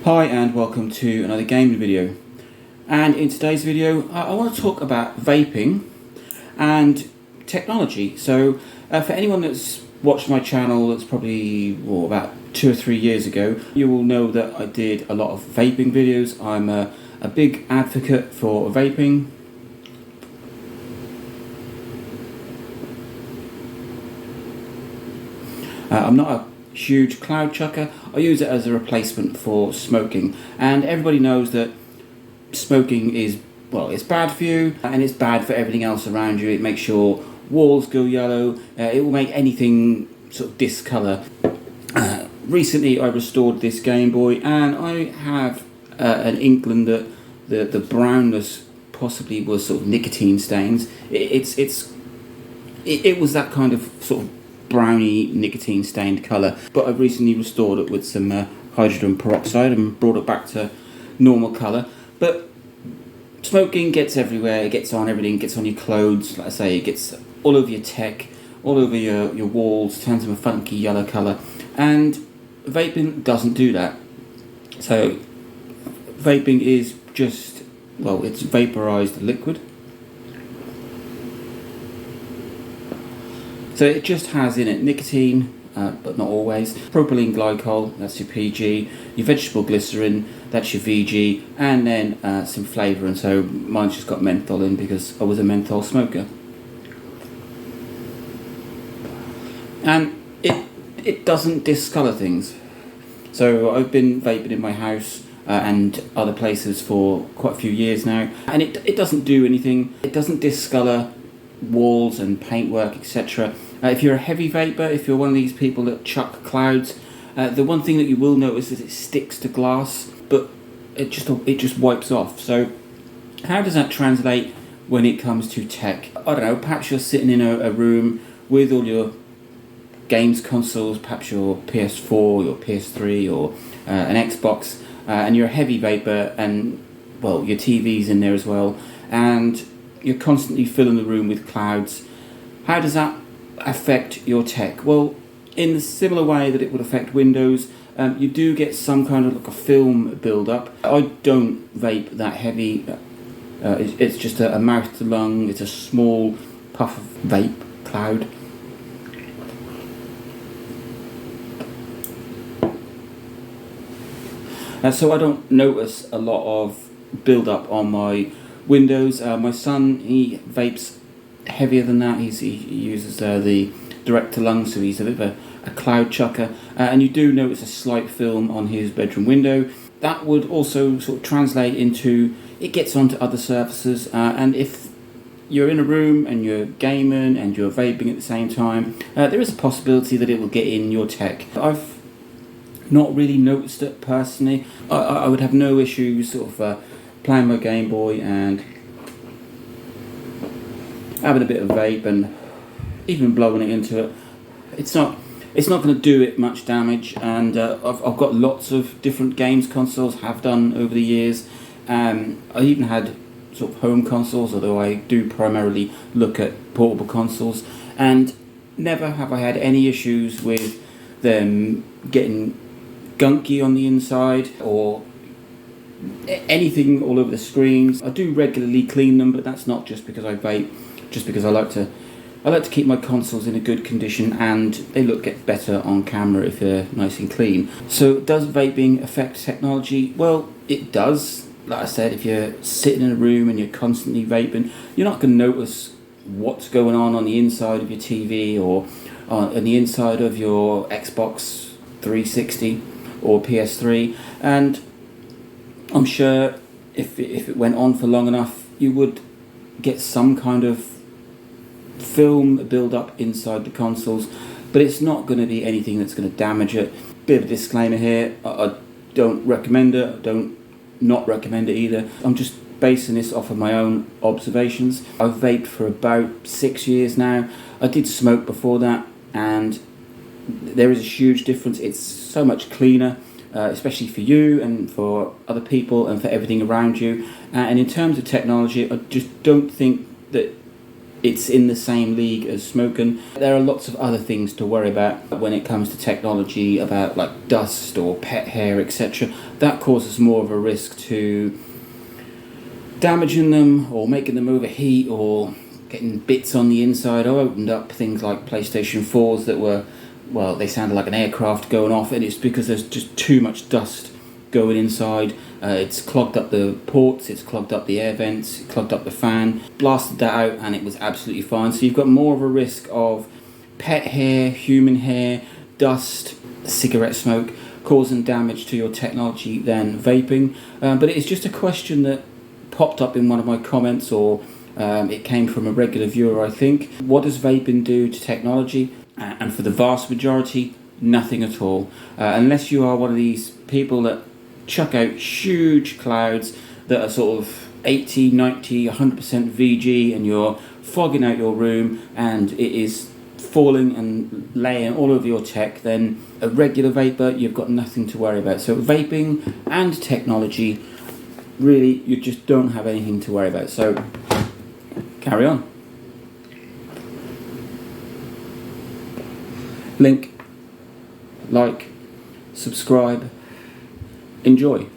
Hi and welcome to another gaming video, and in today's video I want to talk about vaping and technology. So for anyone that's watched my channel that's probably about 2 or 3 years ago, you will know that I did a lot of vaping videos. I'm a big advocate for vaping. I'm not a huge cloud chucker. I use it as a replacement for smoking, and everybody knows that smoking is, well, it's bad for you and it's bad for everything else around you. It makes your walls go yellow. It will make anything sort of discolour. Recently I restored this Game Boy, and I have an inkling that the brownness possibly was sort of nicotine stains. It was that kind of sort of browny nicotine stained colour, but I've recently restored it with some hydrogen peroxide and brought it back to normal colour. But smoking gets everywhere, it gets on everything, it gets on your clothes, like I say, it gets all over your tech, all over your walls, turns them a funky yellow colour, and vaping doesn't do that. So vaping is just, well, it's vaporised liquid. So it just has in it nicotine, but not always, propylene glycol, that's your PG, your vegetable glycerin, that's your VG, and then some flavour, and so mine's just got menthol in because I was a menthol smoker. And it doesn't discolour things. So I've been vaping in my house and other places for quite a few years now, and it doesn't do anything. It doesn't discolour walls and paintwork, etc. If you're a heavy vapor, if you're one of these people that chuck clouds, the one thing that you will notice is it sticks to glass, but it just wipes off. So how does that translate when it comes to tech? I don't know, perhaps you're sitting in a room with all your games consoles, perhaps your PS4, your PS3, or an Xbox, and you're a heavy vapor, and well, your TV's in there as well, and you're constantly filling the room with clouds. How does that affect your tech? Well, in a similar way that it would affect Windows, you do get some kind of like a film build-up. I don't vape that heavy. It's just a mouth to lung. It's a small puff of vape cloud. So I don't notice a lot of build-up on my Windows. My son, he vapes heavier than that. He uses the direct to lung, so he's a bit of a cloud chucker, and you do notice a slight film on his bedroom window. That would also sort of translate into, it gets onto other surfaces, and if you're in a room and you're gaming and you're vaping at the same time, there is a possibility that it will get in your tech. I've not really noticed it personally. I would have no issues sort of playing my Game Boy and having a bit of vape and even blowing it into it. It's not going to do it much damage, and I've got lots of different games consoles, have done over the years. I even had sort of home consoles, although I do primarily look at portable consoles, and never have I had any issues with them getting gunky on the inside or anything all over the screens. I do regularly clean them, but that's not just because I vape, just because I like to keep my consoles in a good condition, and they get better on camera if they're nice and clean. So does vaping affect technology? Well, it does. Like I said, if you're sitting in a room and you're constantly vaping, you're not going to notice what's going on the inside of your TV or on the inside of your Xbox 360 or PS3, and I'm sure if it went on for long enough, you would get some kind of film build up inside the consoles, but it's not going to be anything that's going to damage it. Bit of a disclaimer here, I don't recommend it, I don't not recommend it either. I'm just basing this off of my own observations. I've vaped for about 6 years now. I did smoke before that, and there is a huge difference. It's so much cleaner, especially for you and for other people and for everything around you. And in terms of technology, I just don't think that it's in the same league as smoking. There are lots of other things to worry about when it comes to technology, about like dust or pet hair, etc. That causes more of a risk to damaging them or making them overheat or getting bits on the inside. I opened up things like PlayStation 4s that were, well, they sounded like an aircraft going off, and it's because there's just too much dust going inside. It's clogged up the ports, it's clogged up the air vents, it clogged up the fan, blasted that out, and it was absolutely fine. So you've got more of a risk of pet hair, human hair, dust, cigarette smoke causing damage to your technology than vaping. But it is just a question that popped up in one of my comments, or it came from a regular viewer, I think. What does vaping do to technology? And for the vast majority, nothing at all. Unless you are one of these people that chuck out huge clouds that are sort of 80, 90, 100% VG, and you're fogging out your room and it is falling and laying all over your tech, then a regular vapor, you've got nothing to worry about. So vaping and technology, really, you just don't have anything to worry about. So carry on. Link, like, subscribe, enjoy.